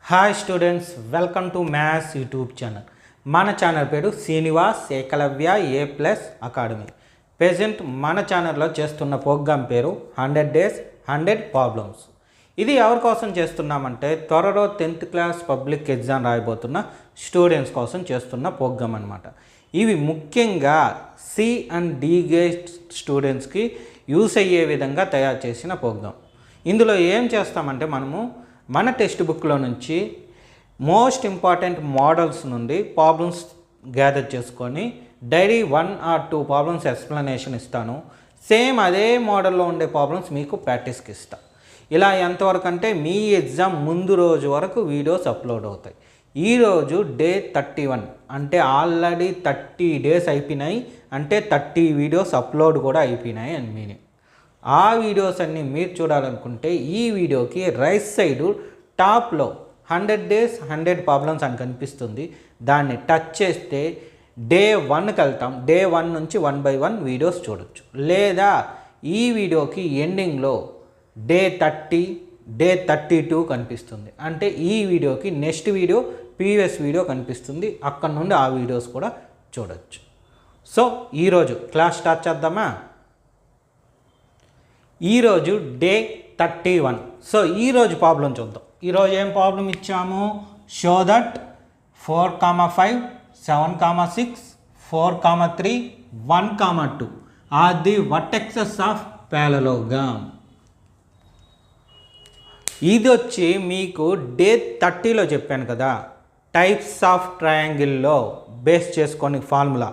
Hi students, welcome to maths YouTube channel. మన ఛానల్ పేరు Srinivas Ekalavya A+ academy. Present మన ఛానల్లో చేస్తున్న ప్రోగ్రామ్ పేరు 100 days 100 problems. ఇది ఎవరి కోసం చేస్తున్నామంటే త్వరలో 10th క్లాస్ పబ్లిక్ ఎగ్జామ్ రాయబోతున్న స్టూడెంట్స్ కోసం చేస్తున్న ప్రోగ్రామ్ అనమాట. ఇవి ముఖ్యంగా C అండ్ D గ్రేడ్ స్టూడెంట్స్కి యూస్ అయ్యే విధంగా తయారు చేసిన ప్రోగ్రామ్. ఇందులో ఏం చేస్తామంటే మనము మన టెక్స్ట్ బుక్లో నుంచి మోస్ట్ ఇంపార్టెంట్ మోడల్స్ నుండి ప్రాబ్లమ్స్ గ్యాదర్ చేసుకొని డైలీ 1 or 2 ప్రాబ్లమ్స్ ఎక్స్ప్లెనేషన్ ఇస్తాను. సేమ్ అదే మోడల్లో ఉండే ప్రాబ్లమ్స్ మీకు ప్రాక్టీస్కి ఇస్తాను. ఇలా ఎంతవరకు అంటే మీ ఎగ్జామ్ ముందు రోజు వరకు వీడియోస్ అప్లోడ్ అవుతాయి. ఈరోజు డే 31 అంటే ఆల్రెడీ 30 days అయిపోయినాయి, అంటే 30 వీడియోస్ అప్లోడ్ కూడా అయిపోయినాయి అని మీనింగ్. ఆ వీడియోస్ అన్నీ మీరు చూడాలనుకుంటే ఈ వీడియోకి రైట్ సైడు టాప్లో 100 days 100 problems అని కనిపిస్తుంది. దాన్ని టచ్ చేస్తే డే 1కి వెళ్తాం. డే 1 నుంచి 1 by 1 వీడియోస్ చూడొచ్చు. లేదా ఈ వీడియోకి ఎండింగ్లో డే 30 డే 32 కనిపిస్తుంది. అంటే ఈ వీడియోకి నెక్స్ట్ వీడియో ప్రీవియస్ వీడియో కనిపిస్తుంది. అక్కడ నుండి ఆ వీడియోస్ కూడా చూడొచ్చు. సో ఈరోజు క్లాస్ స్టార్ట్ చేద్దామా? ఈరోజు డే 31. సో ఈరోజు ప్రాబ్లం చూద్దాం. ఈరోజు ఏం ప్రాబ్లం ఇచ్చాము? Show that 4,5 7,6 4,3 1,2 are the vertexes of parallelogram. ఇది వచ్చి మీకు డే 30లో చెప్పాను కదా, టైప్స్ ఆఫ్ ట్రయాంగిల్లో బేస్ చేసుకొని formula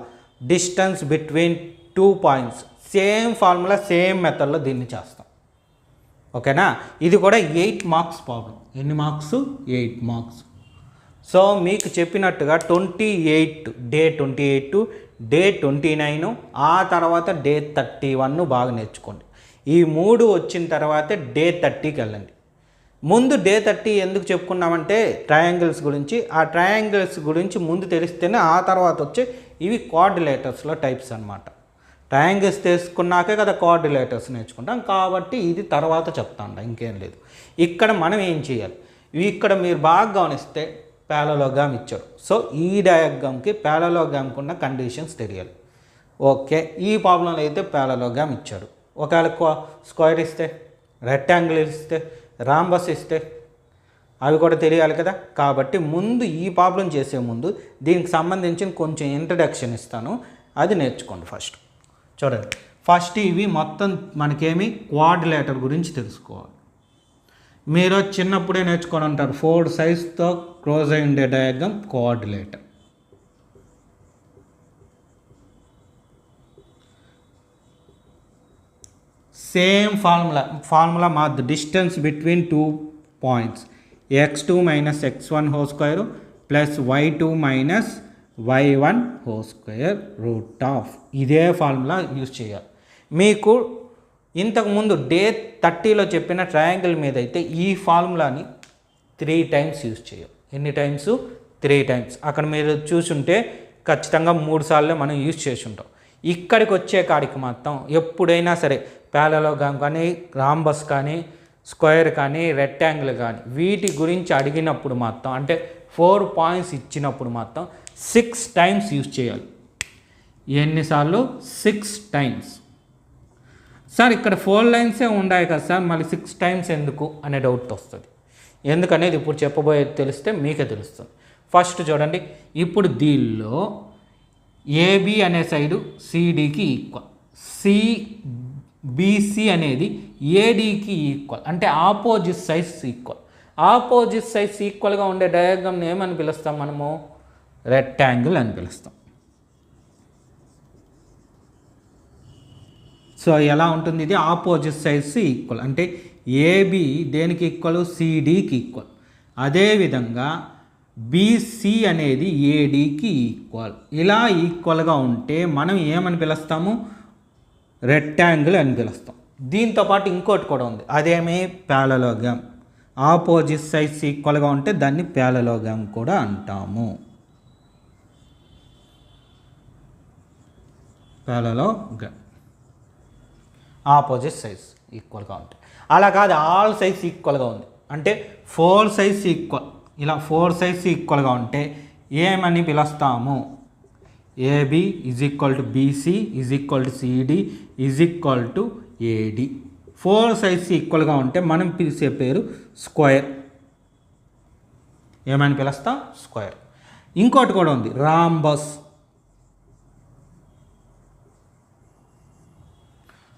distance between 2 points. Same formula same మెథడ్లో దీన్ని చేస్తాం. ఓకేనా? ఇది కూడా 8 marks ప్రాబ్లం. ఎన్ని మార్క్స్? 8 marks. సో మీకు చెప్పినట్టుగా 28 డే 28 డే 29 ఆ తర్వాత డే 31 బాగా నేర్చుకోండి. ఈ 3 వచ్చిన తర్వాత డే 30కి వెళ్ళండి. ముందు డే 30 ఎందుకు చెప్పుకున్నామంటే ట్రయాంగిల్స్ గురించి. ఆ ట్రయాంగిల్స్ గురించి ముందు తెలిస్తేనే ఆ తర్వాత వచ్చే ఇవి కోఆర్డినేటర్స్లో టైప్స్ అన్నమాట. ట్రయాంగిల్స్ తీసుకున్నాకే కదా కోఆర్డినేటర్స్ నేర్చుకుంటాం. కాబట్టి ఇది తర్వాత చెప్తాను, ఇంకేం లేదు. ఇక్కడ మనం ఏం చేయాలి? ఇక్కడ మీరు బాగా గమనిస్తే పారలోగ్రామ్ ఇచ్చారు. సో ఈ డయాగ్రామ్కి పారలోగ్రామ్కి ఉన్న కండిషన్స్ తెలియాలి. ఓకే, ఈ ప్రాబ్లంలో అయితే పారలోగ్రామ్ ఇచ్చాడు. ఒకవేళ స్క్వేర్ ఇస్తే, రెక్టాంగిల్ ఇస్తే, రాంబస్ ఇస్తే అవి కూడా తెలియాలి కదా. కాబట్టి ముందు ఈ ప్రాబ్లం చేసే ముందు దీనికి సంబంధించిన కొంచెం ఇంట్రడక్షన్ ఇస్తాను, అది నేర్చుకోండి ఫస్ట్. చూడండి, ఫస్ట్ ఇవి మొత్తం మనకేమి కోఆర్డినేటర్ గురించి తెలుసుకోవాలి. మీరు చిన్నప్పుడే నేర్చుకొని ఉంటారు 4 sides క్లోజ్ అయి ఉండే డయాగ్రామ్ కోఆర్డినేటర్. సేమ్ ఫార్ములా మాది. Distance between 2 points x2 - x1 whole square plus y2 - y1 whole square root of. ఇదే ఫార్ములా యూజ్ చేయాలి. మీకు ఇంతకుముందు డే 30లో చెప్పిన ట్రయాంగిల్ మీద అయితే ఈ ఫార్ములాని 3 times యూజ్ చేయాలి. ఎన్ని టైమ్స్? 3 times. అక్కడ మీరు చూసుంటే ఖచ్చితంగా 3 సార్లు మనం యూజ్ చేసి ఉంటాం. ఇక్కడికి వచ్చే కాడికి మాత్రం ఎప్పుడైనా సరే పారలోగ్రామ్ కానీ, రాంబస్ కానీ, స్క్వేర్ కానీ, రెక్టాంగిల్ కానీ వీటి గురించి అడిగినప్పుడు మాత్రం, అంటే 4 points ఇచ్చినప్పుడు మాత్రం 6 times యూజ్ చేయాలి. ఎన్నిసార్లు? 6 times. సార్ ఇక్కడ 4 lines ఉన్నాయి కదా సార్, మళ్ళీ 6 times ఎందుకు అనే డౌట్ వస్తుంది. ఎందుకనేది ఇప్పుడు చెప్పబోయేది తెలిస్తే మీకే తెలుస్తుంది. ఫస్ట్ చూడండి, ఇప్పుడు దీనిలో ఏబి అనే సైడు సిడికి ఈక్వల్, సిబిసి అనేది ఏడికి ఈక్వల్, అంటే opposite sides equal. Opposite sides ఈక్వల్గా ఉండే డయాగ్రామ్ని ఏమని పిలుస్తాం మనము? రెక్టాంగిల్ అని పిలుస్తాం. సో ఎలా ఉంటుంది ఇది? ఆపోజిట్ సైడ్స్ ఈక్వల్ అంటే ఏబి దేనికి ఈక్వల్? సిడికి ఈక్వల్. అదేవిధంగా బీసీ అనేది ఏడికి ఈక్వల్. ఇలా ఈక్వల్గా ఉంటే మనం ఏమని పిలుస్తాము? రెక్టాంగిల్ అని పిలుస్తాం. దీంతోపాటు ఇంకోటి కూడా ఉంది, అదేమి? పారలోగ్రామ్. ఆపోజిట్ సైడ్స్ ఈక్వల్గా ఉంటే దాన్ని పారలోగ్రామ్ కూడా అంటాము. పారలోగ్రామ్ ఆపోజిట్ సైడ్స్ ఈక్వల్గా ఉంటాయి. అలా కాదు, ఆల్ సైడ్స్ ఈక్వల్గా ఉంది అంటే 4 sides ఈక్వల్. ఇలా 4 సైడ్స్ ఈక్వల్గా ఉంటే ఏమని పిలుస్తాము? AB is equal to BC is equal to CD is equal to AD. 4 sides ఈక్వల్గా ఉంటే మనం పిలిచే పేరు స్క్వేర్. ఏమని పిలుస్తాం? స్క్వేర్. ఇంకోటి కూడా ఉంది, రాంబస్.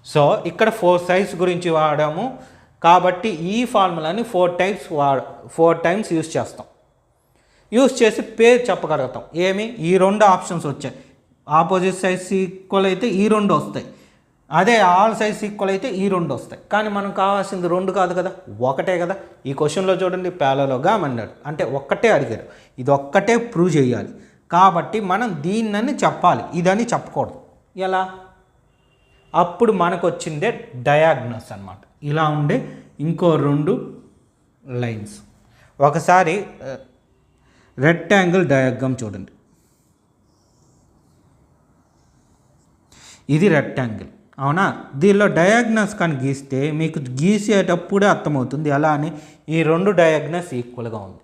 సో ఇక్కడ 4 సైడ్స్ గురించి వాడాము కాబట్టి ఈ ఫార్ములాని 4 టైమ్స్ యూజ్ చేస్తాం. యూజ్ చేసి పేరు చెప్పగలుగుతాం. ఏమి? ఈ 2 ఆప్షన్స్ వచ్చాయి. ఆపోజిట్ సైడ్స్ ఈక్వల్ అయితే ఈ 2 వస్తాయి, అదే ఆల్ సైడ్స్ ఈక్వల్ అయితే ఈ 2 వస్తాయి. కానీ మనం కావాల్సింది 2 కాదు కదా, ఒకటే కదా. ఈ క్వశ్చన్లో చూడండి, ప్యారలలోగ్రామ్ అన్నాడు అంటే ఒక్కటే అడిగాడు, ఇది ఒక్కటే ప్రూవ్ చేయాలి. కాబట్టి మనం దీన్నని చెప్పాలి, ఇదని చెప్పకూడదు. ఎలా? అప్పుడు మనకు వచ్చిందే డయాగ్నస్ అన్నమాట. ఇలా ఉండే ఇంకో 2 లైన్స్. ఒకసారి రెక్టాంగిల్ డయాగ్రామ్ చూడండి. ఇది రెక్టాంగిల్, అవునా? దీనిలో డయాగ్నస్ కానీ గీస్తే మీకు గీసేటప్పుడే అర్థమవుతుంది ఎలా అని. ఈ 2 డయాగ్నస్ ఈక్వల్గా ఉంది.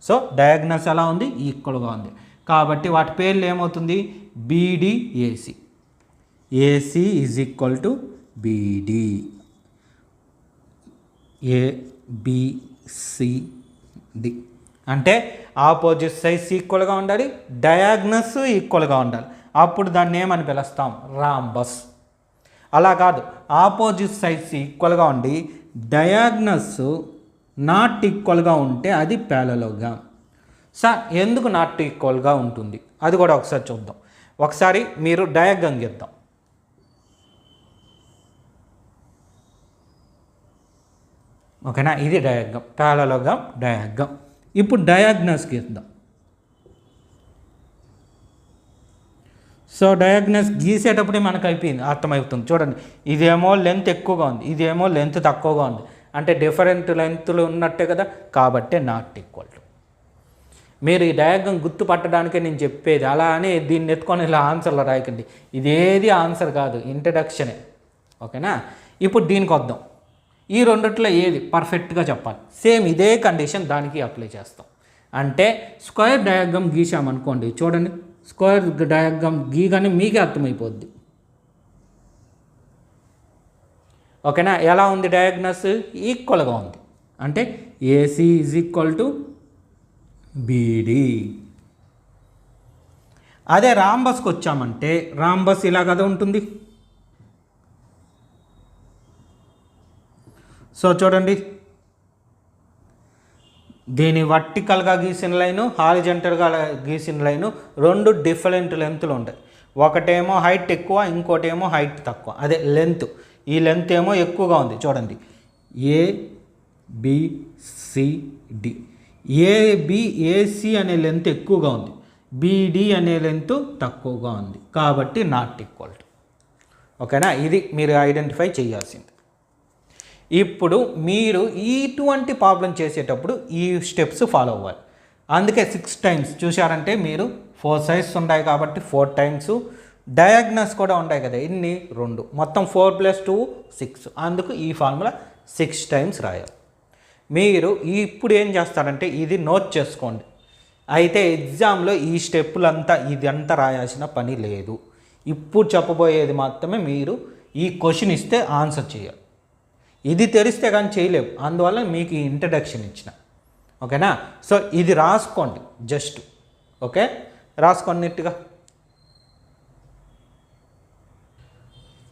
సో డయాగ్నస్ ఎలా ఉంది? ఈక్వల్గా ఉంది. కాబట్టి వాటి పేర్లు ఏమవుతుంది? BDAC. AC is equal to BD, ABCD. అంటే ఆపోజిట్ సైడ్స్ ఈక్వల్గా ఉండాలి, డయాగ్నస్ ఈక్వల్గా ఉండాలి. అప్పుడు దాన్ని ఏమని పిలుస్తాం? రాంబస్. అలా కాదు, ఆపోజిట్ సైడ్స్ ఈక్వల్గా ఉండి డయాగ్నస్ నాట్ ఈక్వల్గా ఉంటే అది ప్యారలలోగ్రామ్. సార్ ఎందుకు నాట్ ఈక్వల్గా ఉంటుంది అది కూడా ఒకసారి చూద్దాం. ఒకసారి మీరు డయాగ్రామ్ గీద్దాం. ఓకేనా? ఇది డయాగ్రామ్, ప్యారలలోగ్రామ్ డయాగ్రామ్. ఇప్పుడు డయాగ్నస్ గీద్దాం. సో డయాగ్నస్ గీసేటప్పుడే మనకు అయిపోయింది, అర్థమవుతుంది. చూడండి, ఇదేమో లెంత్ ఎక్కువగా ఉంది, ఇదేమో లెంత్ తక్కువగా ఉంది, అంటే డిఫరెంట్ లెంత్లు ఉన్నట్టే కదా. కాబట్టే నాట్ ఈక్వల్ టు. మీరు ఈ డయాగ్రామ్ గుర్తుపట్టడానికే నేను చెప్పేది. అలా అని దీన్ని ఎత్తుకొని ఇలా ఆన్సర్లో రాయకండి, ఇదేది ఆన్సర్ కాదు, ఇంట్రడక్షనే. ఓకేనా? ఇప్పుడు దీనికి వద్దాం. ఈ రెండిట్లో ఏది పర్ఫెక్ట్గా చెప్పాలి. సేమ్ ఇదే కండిషన్ దానికి అప్లై చేస్తాం. అంటే స్క్వేర్ డయాగ్రామ్ గీసామనుకోండి, చూడండి, స్క్వేర్ డయాగ్రామ్ గీగానే మీకే అర్థమైపోద్ది. ఓకేనా? ఎలా ఉంది డయాగ్నస్? ఈక్వల్గా ఉంది. అంటే ఏసీ ఈజ్ ఈక్వల్ టు బీడి. అదే రాంబస్కి వచ్చామంటే రాంబస్ ఇలా కదా ఉంటుంది. సో చూడండి, దీని వర్టికల్గా గీసిన లైను, హారిజంటల్గా గీసిన లైను 2 డిఫరెంట్ లెంత్లు ఉంటాయి. ఒకటేమో హైట్ ఎక్కువ, ఇంకోటేమో హైట్ తక్కువ. అదే లెంత్. ఈ లెంత్ ఏమో ఎక్కువగా ఉంది. చూడండి, ఏబిసిడి. ఏసి అనే లెంత్ ఎక్కువగా ఉంది, బీడి అనే లెంత్ తక్కువగా ఉంది. కాబట్టి నాట్ ఈక్వల్ టు. ఓకేనా? ఇది మీరు ఐడెంటిఫై చేయాల్సింది. ఇప్పుడు మీరు ఇటువంటి ప్రాబ్లం చేసేటప్పుడు ఈ స్టెప్స్ ఫాలో అవ్వాలి. అందుకే 6 టైమ్స్ చూశారంటే మీరు 4 సైడ్స్ ఉంటాయి కాబట్టి 4 టైమ్స్, డయాగ్నస్ కూడా ఉంటాయి కదా, ఇన్ని 2, మొత్తం 4 + 2 6. అందుకు ఈ ఫార్ములా 6 టైమ్స్ రాయాలి. మీరు ఇప్పుడు ఏం చేస్తారంటే ఇది నోట్ చేసుకోండి. అయితే ఎగ్జామ్లో ఈ స్టెప్పులంతా ఇదంతా రాయాల్సిన పని లేదు. ఇప్పుడు చెప్పబోయేది మాత్రమే మీరు ఈ క్వశ్చన్ ఇస్తే ఆన్సర్ చేయాలి. ఇది తెలిస్తే కానీ చేయలేవు, అందువల్ల మీకు ఈ ఇంట్రడక్షన్ ఇచ్చిన. ఓకేనా? సో ఇది రాసుకోండి జస్ట్. ఓకే, రాసుకున్నట్టుగా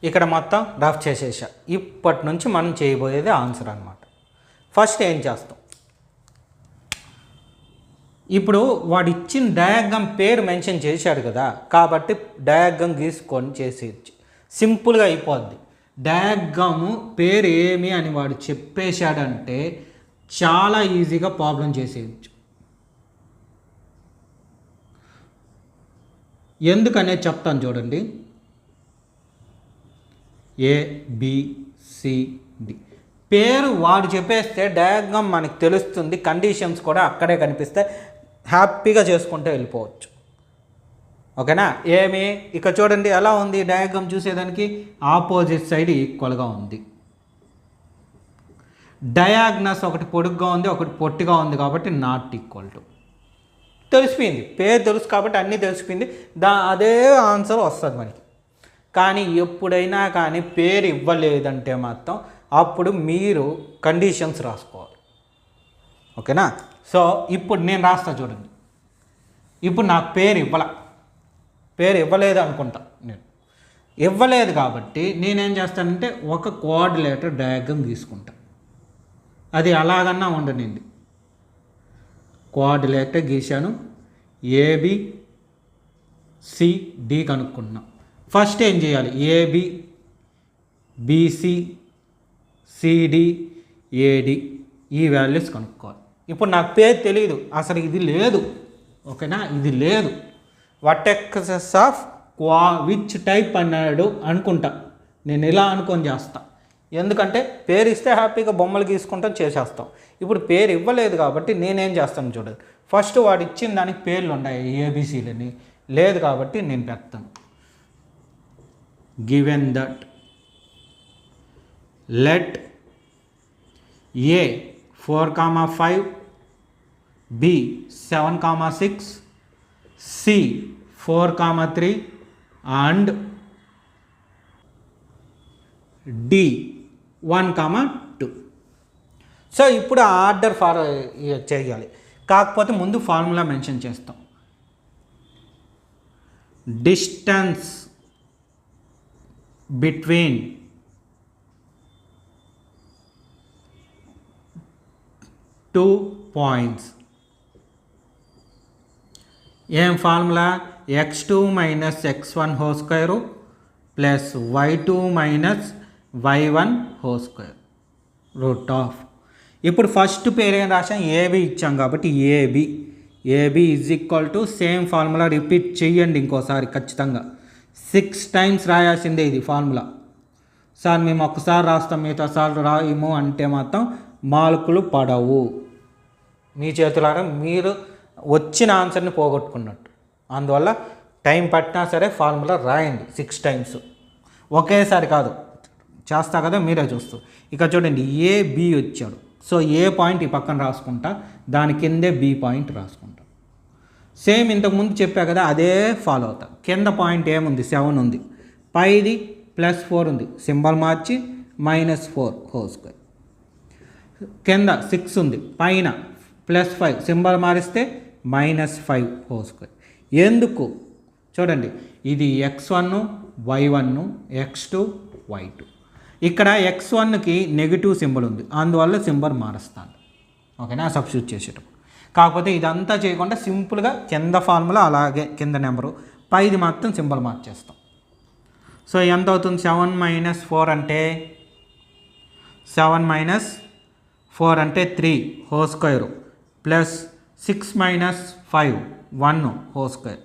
ఇక్కడ మొత్తం రఫ్ చేసేసా. ఇప్పటి నుంచి మనం చేయబోయేది ఆన్సర్ అన్నమాట. ఫస్ట్ ఏం చేస్తాం, ఇప్పుడు వాడు ఇచ్చిన డయాగ్రామ్ పేరు మెన్షన్ చేశాడు కదా, కాబట్టి డయాగ్రామ్ గీసుకొని చేసేయచ్చు, సింపుల్గా అయిపోద్ది. డయాగ్రాము పేరు ఏమి అని వాడు చెప్పేశాడంటే చాలా ఈజీగా ప్రాబ్లం చేసేయచ్చు. ఎందుకనేది చెప్తాను చూడండి. ABCD పేరు వాడు చెప్పేస్తే డయాగ్రామ్ మనకు తెలుస్తుంది, కండిషన్స్ కూడా అక్కడే కనిపిస్తే హ్యాపీగా చేసుకుంటూ వెళ్ళిపోవచ్చు. ఓకేనా? ఏమి ఇక చూడండి ఎలా ఉంది డయాగ్రామ్ చూసేదానికి, ఆపోజిట్ సైడ్ ఈక్వల్గా ఉంది. డయాగ్నస్ ఒకటి పొడుగ్గా ఉంది, ఒకటి పొట్టిగా ఉంది కాబట్టి నాట్ ఈక్వల్ టు. తెలిసిపోయింది, పేరు తెలుసు కాబట్టి అన్నీ తెలిసిపోయింది, అదే ఆన్సర్ వస్తుంది మనకి. కానీ ఎప్పుడైనా కానీ పేరు ఇవ్వలేదంటే మాత్రం అప్పుడు మీరు కండిషన్స్ రాసుకోవాలి. ఓకేనా? సో ఇప్పుడు నేను రాస్తా చూడండి. ఇప్పుడు నాకు పేరు ఇవ్వలేదు అనుకుంటా. నేను ఇవ్వలేదు కాబట్టి నేనేం చేస్తానంటే ఒక కోఆర్డినేటర్ డయాగ్రామ్ తీసుకుంటా. అది అలాగన్నా ఉండనింది. కోఆర్డినేటర్ గీశాను, ఏబి సిడి కనుక్కున్నాం. ఫస్ట్ ఏం చేయాలి? ఏబి బీసీ సిడి ఏడి ఈ వాల్యూస్ కనుక్కోవాలి. ఇప్పుడు నాకు పేరు తెలియదు, అసలు ఇది లేదు. ఓకేనా? ఇది లేదు. వర్టెక్సెస్ ఆఫ్ విచ్ టైప్ అన్నాడు అనుకుంటా. నేను ఇలా అనుకొని చేస్తా. ఎందుకంటే పేరు ఇస్తే హ్యాపీగా బొమ్మలు గీసుకుంటాం, చేసేస్తాం. ఇప్పుడు పేరు ఇవ్వలేదు కాబట్టి నేనేం చేస్తాను చూడండి. ఫస్ట్ వాడు ఇచ్చిన దానికి పేర్లు ఉన్నాయి, ఏబిసిలని. లేదు కాబట్టి నేను పెడతాను. Given that let A 4,5, B 7,6, C 4,3 and D 1,2. So ఇప్పుడు ఆర్డర్ చేయాలి. కాకపోతే ముందు ఫార్ములా మెన్షన్ చేస్తాం. Distance between two points. ఏం formula? x2 minus x1 whole square plus y2 minus y1 whole square root of. ఇప్పుడు ఫస్ట్ పేరు ఏం రాసాం? ఏబి ఇచ్చాం కాబట్టి AB is equal to same formula repeat చేయండి ఇంకోసారి ఖచ్చితంగా. 6 టైమ్స్ రాయాల్సిందే ఇది ఫార్ములా. సార్ మేము ఒక్కసారి రాస్తాం మిగతా సార్లు రాయము అంటే మాత్రం మార్కులు పడవు. మీ చేతులారా మీరు వచ్చిన ఆన్సర్ని పోగొట్టుకున్నట్టు. అందువల్ల టైం పట్టినా సరే ఫార్ములా రాయండి 6 టైమ్స్. ఒకేసారి కాదు, చేస్తా కదా మీరే చూస్తూ. ఇక చూడండి, ఏబి వచ్చాడు. సో ఏ పాయింట్ ఈ పక్కన రాసుకుంటా, దాని కిందే బి పాయింట్ రాసుకుంటా. సేమ్ ఇంతకుముందు చెప్పా కదా, అదే ఫాలో అవుతా. కింద పాయింట్ ఏముంది? 7 ఉంది. పైది +4 ఉంది, సింబల్ మార్చి -4 హోల్ స్క్వేర్. కింద 6 ఉంది, పైన +5 సింబల్ మారిస్తే -5 హోల్ స్క్వేర్. ఎందుకు చూడండి, ఇది x1 y1 x2 y2. ఇక్కడ x1కి నెగిటివ్ సింబల్ ఉంది, అందువల్ల సింబల్ మారుస్తాను. ఓకేనా? సబ్స్టిట్యూట్ చేసేటప్పుడు. కాకపోతే ఇదంతా చేయకుండా సింపుల్గా కింద ఫార్ములా అలాగే కింద నెంబరు, పైది మాత్రం సింబల్ మార్చేస్తాం. సో ఎంత అవుతుంది? 7 - 4 అంటే 7 - 4 అంటే 3 whole square plus 6 - 5 1 whole square.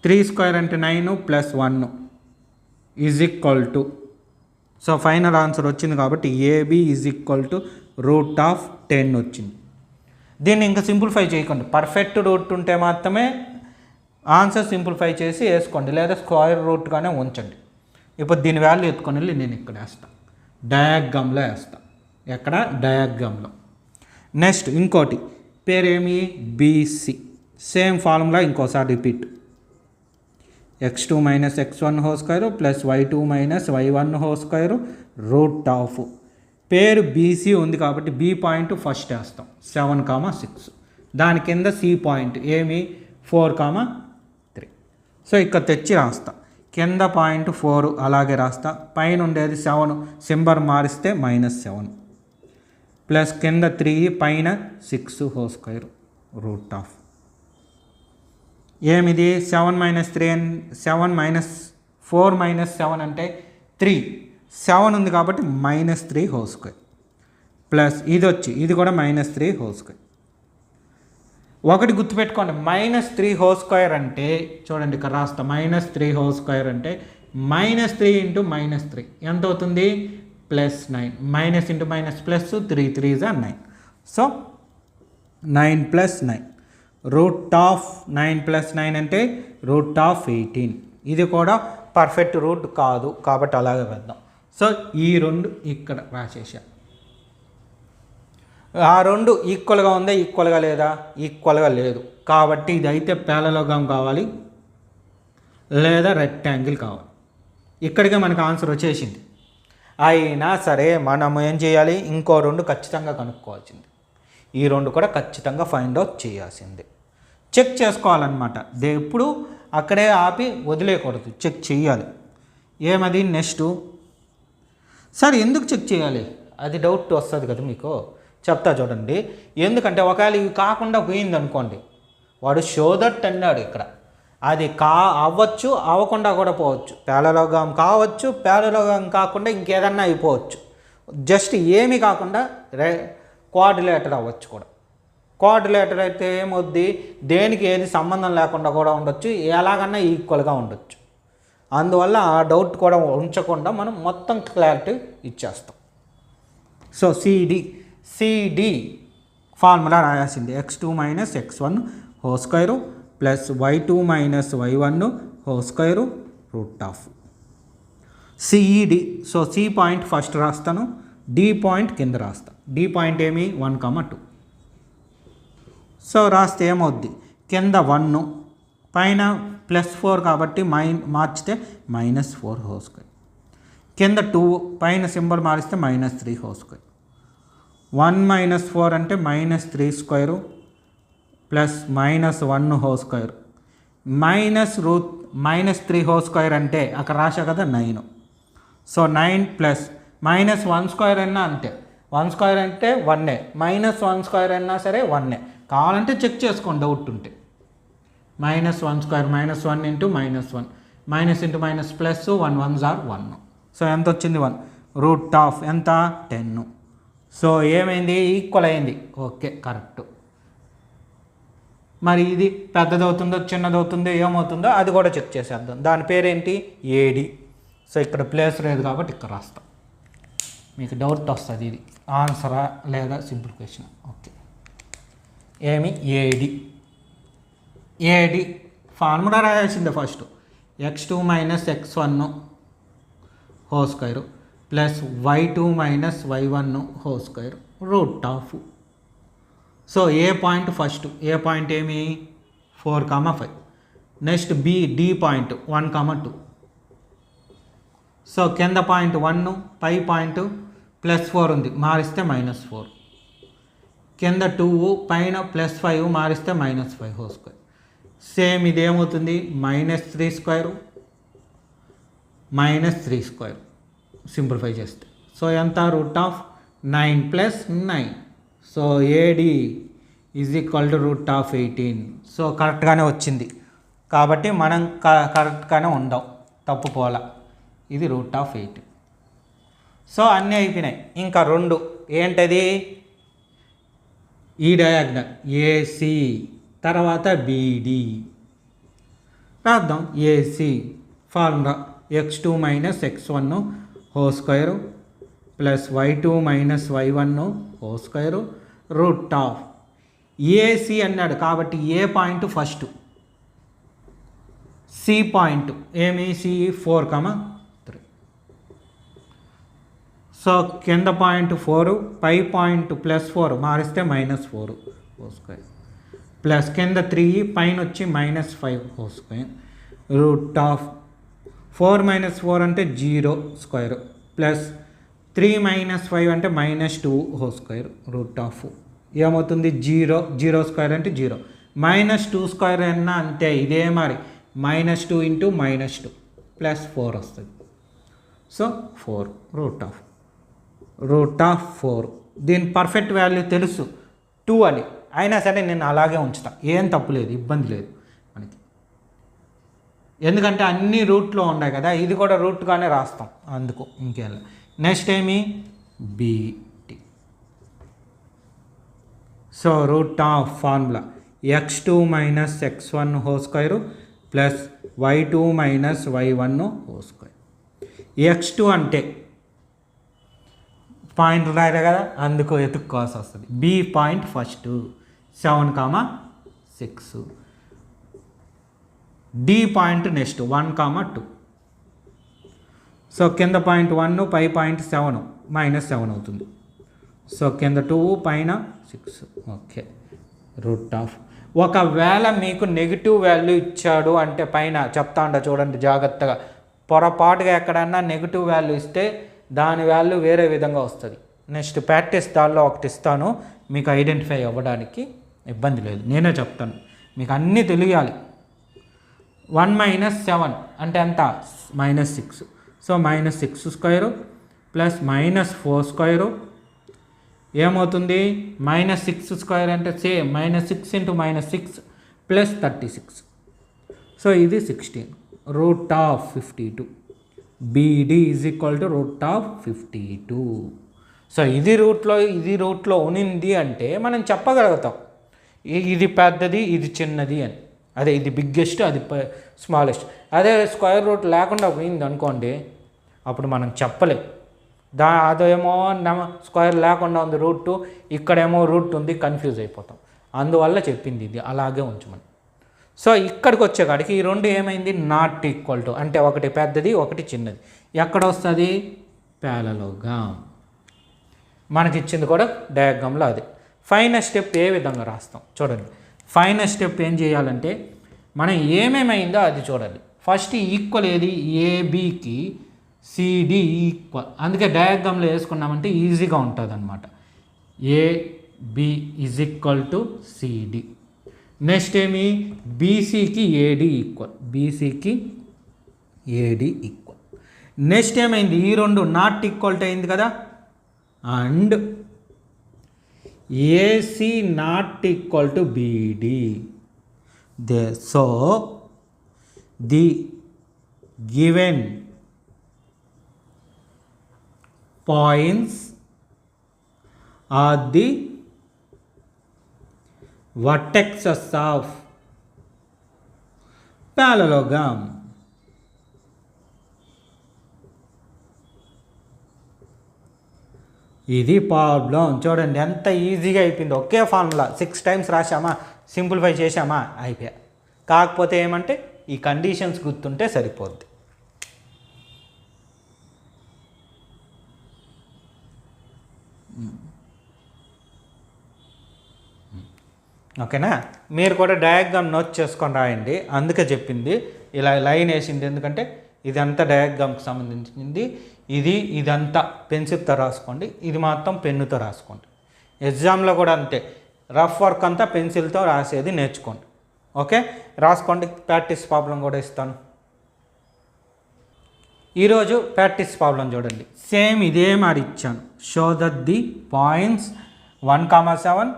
3 square అంటే 9 plus 1 is equal to. So final answer వచ్చింది కాబట్టి ఏబి ఈజ్ ఈక్వల్ టు √10 వచ్చింది. దీన్ని ఇంకా సింప్లిఫై చేయకండి. పర్ఫెక్ట్ రూట్ ఉంటే మాత్రమే ఆన్సర్ సింప్లిఫై చేసి వేసుకోండి, లేదా స్క్వేర్ రూట్గానే ఉంచండి. ఇప్పుడు దీని వాల్యూ ఎత్తుకొని వెళ్ళి నేను ఇక్కడ వేస్తాను, డయాగ్రామ్లో వేస్తాను. ఎక్కడ? డయాగ్రామ్లో. నెక్స్ట్ ఇంకోటి పేరేమి? బీసీ. సేమ్ ఫార్ములా ఇంకోసారి repeat. x2 minus x1 whole square plus y2 minus y1 whole square root of. పేరు బీసీ ఉంది కాబట్టి బి పాయింట్ ఫస్ట్ వేస్తాం 7,6. దాని కింద సి పాయింట్ ఏమి? 4,3. సో ఇక్కడ తెచ్చి రాస్తా. కింద పాయింట్ 4 అలాగే రాస్తా, పైన ఉండేది 7 సింబల్ మారిస్తే -7 ప్లస్ కింద 3 పైన 6 హోల్ స్క్వేర్ రూట్ ఆఫ్. ఏమిది? 7 - 3 7 - 4 - 7 అంటే 3. 7 ఉంది కాబట్టి -3 హోల్ స్క్వేర్ ప్లస్ ఇది కూడా -3 హోల్ స్క్వేర్. ఒకటి గుర్తుపెట్టుకోండి, -3 హోల్ స్క్వేర్ అంటే చూడండి ఇక్కడ రాస్తా. -3 హోల్ స్క్వేర్ అంటే -3 × -3 ఎంత అవుతుంది? +9. Minus into minus plus 3 3 is 9. So 9 + 9 √9 + 9 అంటే √18. ఇది కూడా పర్ఫెక్ట్ రూట్ కాదు కాబట్టి అలాగే వేద్దాం. సో ఈ రెండు ఇక్కడ రాసేసా. ఆ రెండు ఈక్వల్గా ఉందా, ఈక్వల్గా లేదా, ఈక్వల్గా లేదు. కాబట్టి ఇది అయితే ప్యారలలోగ్రామ్ కావాలి లేదా రెక్టాంగిల్ కావాలి. ఇక్కడికే మనకు ఆన్సర్ వచ్చేసింది. అయినా సరే మనం ఏం చేయాలి, ఇంకో రెండు ఖచ్చితంగా కనుక్కోవాల్సింది. ఈ రెండు కూడా ఖచ్చితంగా ఫైండ్ అవుట్ చేయాల్సిందే, చెక్ చేసుకోవాలన్నమాట. ఎప్పుడు అక్కడే ఆపి వదిలేయకూడదు, చెక్ చేయాలి. ఏమది నెక్స్ట్ సార్ ఎందుకు చెక్ చేయాలి, అది డౌట్ వస్తుంది కదా మీకు, చెప్తా చూడండి. ఎందుకంటే ఒకవేళ ఇవి కాకుండా పోయింది అనుకోండి, వాడు షో దట్ అన్నాడు ఇక్కడ, అది అవ్వచ్చు, అవ్వకుండా కూడా పోవచ్చు. ప్యారలలోగ్రామ్ కావచ్చు, ప్యారలలోగ్రామ్ కాకుండా ఇంకేదన్నా అయిపోవచ్చు. జస్ట్ ఏమీ కాకుండా క్వాడ్రిలేటర్ అవ్వచ్చు కూడా. క్వాడ్రిలేటర్ అయితే ఏమవుద్ది, దేనికి ఏది సంబంధం లేకుండా కూడా ఉండొచ్చు, ఎలాగన్నా ఈక్వల్గా ఉండొచ్చు. అందువల్ల ఆ డౌట్ కూడా ఉంచకుండా మనం మొత్తం క్లారిటీ ఇచ్చేస్తాం. సో సిడి ఫార్ములా రాయాల్సింది x2 - x1 whole square plus y2 - y1 whole square root of CED. So C point first రాస్తాను, డి పాయింట్ కింద రాస్తాను. డి పాయింట్ ఏమి 1,2. సో రాస్తే ఏమవుద్ది, కింద 1 పైన +4 కాబట్టి మార్చితే -4 హోల్ స్క్వేర్. కింద 2 పైన సింబల్ మారిస్తే -3 హోల్ స్క్వేర్. 1 - 4 అంటే -3 square plus -1 whole square -3 whole square అంటే అక్కడ రాశా కదా 9. సో 9 ప్లస్ -1 స్క్వేర్ అయినా అంతే, 1 స్క్వేర్ అంటే 1, -1 స్క్వేర్ అయినా సరే 1. కావాలంటే చెక్ చేసుకోండి డౌట్ ఉంటే. -1 square -1 into -1 minus into minus plus 1 1s are 1. So ఎంత వచ్చింది 1 రూట్ ఆఫ్ ఎంత 10. సో ఏమైంది, ఈక్వల్ అయింది. Okay correct. మరి ఇది పెద్దదవుతుందో చిన్నదవుతుందో ఏమవుతుందో అది కూడా చెక్ చేసేద్దాం. దాని పేరేంటి, ఏడి. సో ఇక్కడ ప్లేస్ లేదు కాబట్టి ఇక్కడ రాస్తాం. మీకు డౌట్ వస్తుంది ఇది ఆన్సరా లేదా సింప్లిఫికేషన్. ఓకే ఏమి ఏడి ఫార్ములా రాయాల్సిందే first. x2 - x1 whole square plus y2 - y1 whole square root of. So A point first, A point ఏమి 4,5. Next D point 1,2. సో కింద పాయింట్ 1, పై పాయింట్ +4 ఉంది, మారిస్తే -4. కింద 2 పైన +5 మారిస్తే -5 హోల్ స్క్వేర్. సేమ్ ఇది ఏమవుతుంది, -3 స్క్వేర్ -3 స్క్వేర్ సింప్లిఫై చేస్తే. సో ఎంత root of 9 + 9. So AD is equal to root of 18. So కరెక్ట్గానే వచ్చింది కాబట్టి మనం కరెక్ట్గానే ఉందాం, తప్పు పోలా. ఇది రూట్ ఆఫ్ 18. సో అన్నీ అయిపోయినాయి. ఇంకా రెండు ఏంటది, ఈ డయాగ్నల్ ఏసీ తర్వాత బీడి రాద్దాం. AC formula x2 - x1 whole square plus y2 - y1 whole square root of. AC అన్నాడు కాబట్టి ఏ పాయింట్ ఫస్ట్, సి పాయింట్ ఏమి సి 4,3. సో కింద పాయింట్ 4, పై పాయింట్ +4 మారిస్తే -4 హోల్ స్క్వేర్ ప్లస్ కింద 3 పైన వచ్చి -5 హోల్ స్క్వేర్ రూట్ ఆఫ్ 4 - 4 అంటే 0 స్క్వేర్ ప్లస్ 3 - 5 అంటే -2 హోల్ స్క్వేర్ రూట్ ఆఫ్. ఏమవుతుంది 0 స్క్వేర్ అంటే 0, -2 స్క్వేర్ అన్నా అంతే ఇదే మరి, -2 ఇంటూ -2 +4 వస్తుంది. So 4 root of 4. దీని పర్ఫెక్ట్ వాల్యూ తెలుసు 2 అని, అయినా సరే నేను అలాగే ఉంచుతా, ఏం తప్పు లేదు, ఇబ్బంది లేదు మనకి. ఎందుకంటే అన్ని రూట్లో ఉన్నాయి కదా, ఇది కూడా రూట్గానే రాస్తాం అందుకు, ఇంకేం. నెక్స్ట్ ఏమి బీటీ. So root of formula x2 - x1 whole square plus y2 - y1 whole square. x2 అంటే పాయింట్ రాయరు కదా, అందుకు ఎత్తుక్కోవాల్సి వస్తుంది. B point first 7,6. D point next 1,2. So కింద పాయింట్ 1, పై పాయింట్ 7 -7 అవుతుంది సో కింద 2 పైన 6. Okay, root of. ఒకవేళ మీకు నెగిటివ్ వాల్యూ ఇచ్చాడు అంటే పైన చెప్తా ఉంటా చూడండి జాగ్రత్తగా, పొరపాటుగా ఎక్కడన్నా నెగిటివ్ వాల్యూ ఇస్తే దాని వాల్యూ వేరే విధంగా వస్తుంది. నెక్స్ట్ ప్రాక్టీస్ దానిలో ఒకటి ఇస్తాను, మీకు ఐడెంటిఫై అవ్వడానికి ఇబ్బంది లేదు, నేనే చెప్తాను, మీకు అన్నీ తెలియాలి. 1 - 7 అంటే ఎంత? -6. సో -6² ప్లస్ -4² ఏమవుతుంది? -6² అంటే సేమ్ -6 × -6 ప్లస్ 36. సో ఇది 16. Root of 52. BD = root of 52. So ఇది రూట్లో ఉనింది అంటే మనం చెప్పగలుగుతాం ఇది పెద్దది ఇది చిన్నది అని. అదే ఇది బిగ్గెస్ట్ అది స్మాలెస్ట్. అదే స్క్వేర్ రూట్ లేకుండా పోయింది అనుకోండి, అప్పుడు మనం చెప్పలేం. అదేమో స్క్వేర్ లేకుండా ఉంది రూట్, ఇక్కడేమో రూట్ ఉంది, కన్ఫ్యూజ్ అయిపోతాం. అందువల్ల చెప్పింది ఇది అలాగే ఉంచమని. సో ఇక్కడికి వచ్చేకాడికి ఈ రెండు ఏమైంది? నాట్ ఈక్వల్ టు, అంటే ఒకటి పెద్దది ఒకటి చిన్నది. ఎక్కడ వస్తుంది? ప్యారలలోగ్రామ్. మనకి ఇచ్చింది కూడా డయాగ్రామ్లో అది. ఫైనల్ స్టెప్ ఏ విధంగా రాస్తాం చూడండి. ఫైనల్ స్టెప్ ఏం చేయాలంటే మనం ఏమేమైందో అది చూడాలి. ఫస్ట్ ఈక్వల్ ఏది? ఏబికి సిడి ఈక్వల్. అందుకే డయాగ్రామ్లో వేసుకున్నామంటే ఈజీగా ఉంటుంది అనమాట. AB = CD. నెక్స్ట్ ఏమి? బీసీకి ఏడి ఈక్వల్. బీసీకి ఏడి ఈక్వల్. నెక్స్ట్ ఏమైంది? ఈ రెండు నాట్ ఈక్వల్ అయింది కదా, and AC not equal to BD. So the given points are the vertexes of parallelogram. ఇది ప్రాబ్లం. చూడండి ఎంత ఈజీగా అయిపోయింది. ఒకే ఫార్ములా 6 టైమ్స్ రాసామా, సింప్లిఫై చేసామా, అయిపోయా. కాకపోతే ఏమంటే ఈ కండిషన్స్ గుర్తుంటే సరిపోద్ది. ఓకేనా? మీరు కూడా డయాగ్రామ్ నోట్ చేసుకొని రాయండి. అందుకే చెప్పింది ఇలా లైన్ వేసింది, ఎందుకంటే ఇదంతా డయాగ్రామ్కి సంబంధించింది. ఇదంతా పెన్సిల్తో రాసుకోండి, ఇది మాత్రం పెన్నుతో రాసుకోండి. ఎగ్జామ్లో కూడా అంతే, రఫ్ వర్క్ అంతా పెన్సిల్తో రాసేది నేర్చుకోండి. ఓకే, రాసుకోండి. ప్రాక్టీస్ ప్రాబ్లం కూడా ఇస్తాను. ఈరోజు ప్రాక్టీస్ ప్రాబ్లం చూడండి. సేమ్ ఇదే మరి ఇచ్చాను. Show that the points 1, 7,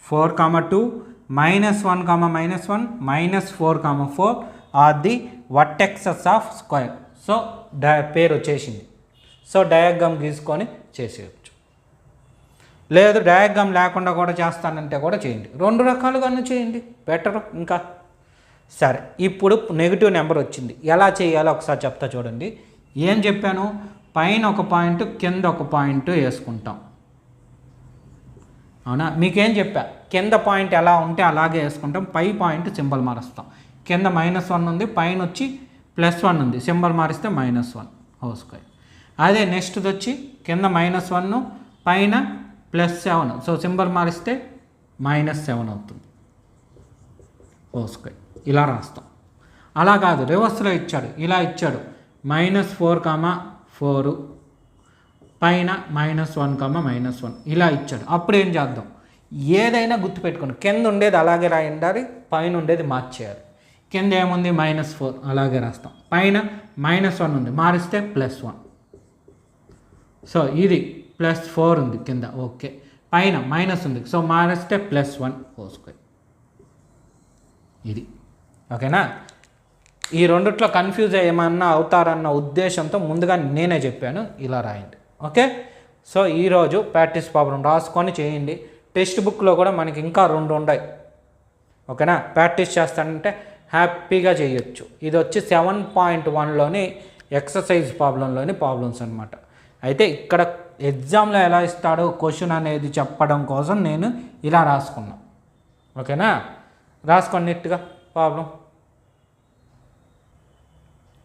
4, 2, -1, -1, -4, 4 are the vertexes of square. So పేరు వచ్చేసింది. సో డయాగ్రామ్ గీసుకొని చేసేయచ్చు. లేదు డయాగ్రామ్ లేకుండా కూడా చేస్తానంటే కూడా చేయండి. 2 రకాలుగానే చేయండి, బెటర్. ఇంకా సరే, ఇప్పుడు నెగిటివ్ నెంబర్ వచ్చింది, ఎలా చేయాలో ఒకసారి చెప్తా చూడండి. ఏం చెప్పాను? పైన ఒక పాయింట్ కింద ఒక పాయింట్ వేసుకుంటాం. అవునా? మీకేం చెప్పా? కింద పాయింట్ ఎలా ఉంటే అలాగే వేసుకుంటాం, పై పాయింట్ సింబల్ మారుస్తాం. కింద -1 ఉంది, పైన వచ్చి +1 ఉంది, సింబల్ మారిస్తే -1 హోల్ స్క్వేర్. అదే నెక్స్ట్ది వచ్చి కింద -1 పైన +7, సో సింబల్ మారిస్తే -7 అవుతుంది హోల్ స్క్వేర్. ఇలా రాస్తాం. అలా కాదు, రివర్స్లో ఇచ్చాడు, ఇలా ఇచ్చాడు, -4, 4 పైన -1, -1 ఇలా ఇచ్చాడు. అప్పుడు ఏం చేద్దాం? ఏదైనా గుర్తుపెట్టుకోండి, కింద ఉండేది అలాగే రాయండి, పైన ఉండేది మార్చేయాలి. కింద ఏముంది? -4 అలాగే రాస్తాం, పైన -1 ఉంది, మారిస్తే +1. సో ఇది +4 ఉంది కింద, ఓకే. పైన మైనస్ ఉంది, సో మారిస్తే +1 హోల్ స్క్వేర్. ఇది ఓకేనా? ఈ రెండిట్లో కన్ఫ్యూజ్ ఏమన్నా అవుతారన్న ఉద్దేశంతో ముందుగా నేనే చెప్పాను, ఇలా రాయండి. ఓకే, సో ఈరోజు ప్రాక్టీస్ ప్రాబ్లం రాసుకొని చేయండి. టెక్స్ట్ బుక్లో కూడా మనకి ఇంకా 2 ఉన్నాయి. ఓకేనా? ప్రాక్టీస్ చేస్తానంటే హ్యాపీగా చేయొచ్చు. ఇది వచ్చి 7.1లోని ఎక్సర్సైజ్ ప్రాబ్లంలోని ప్రాబ్లమ్స్ అనమాట. అయితే ఇక్కడ ఎగ్జామ్లో ఎలా ఇస్తాడో క్వశ్చన్ అనేది చెప్పడం కోసం నేను ఇలా రాసుకున్నా. ఓకేనా? రాసుకోండి నీట్గా ప్రాబ్లం.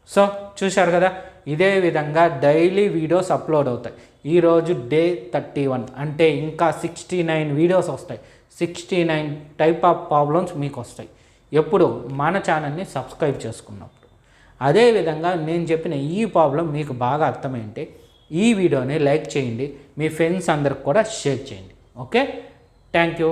సో చూశారు కదా, ఇదే విధంగా డైలీ వీడియోస్ అప్లోడ్ అవుతాయి. ఈరోజు డే 31 అంటే ఇంకా 69 వీడియోస్ వస్తాయి. 69 టైప్ ఆఫ్ ప్రాబ్లమ్స్ మీకు వస్తాయి ఎప్పుడు మన ఛానల్ని సబ్స్క్రైబ్ చేసుకున్నప్పుడు. అదేవిధంగా నేను చెప్పిన ఈ ప్రాబ్లం మీకు బాగా అర్థమైంటే ఈ వీడియోని లైక్ చేయండి, మీ ఫ్రెండ్స్ అందరికి కూడా షేర్ చేయండి. Okay, thank you.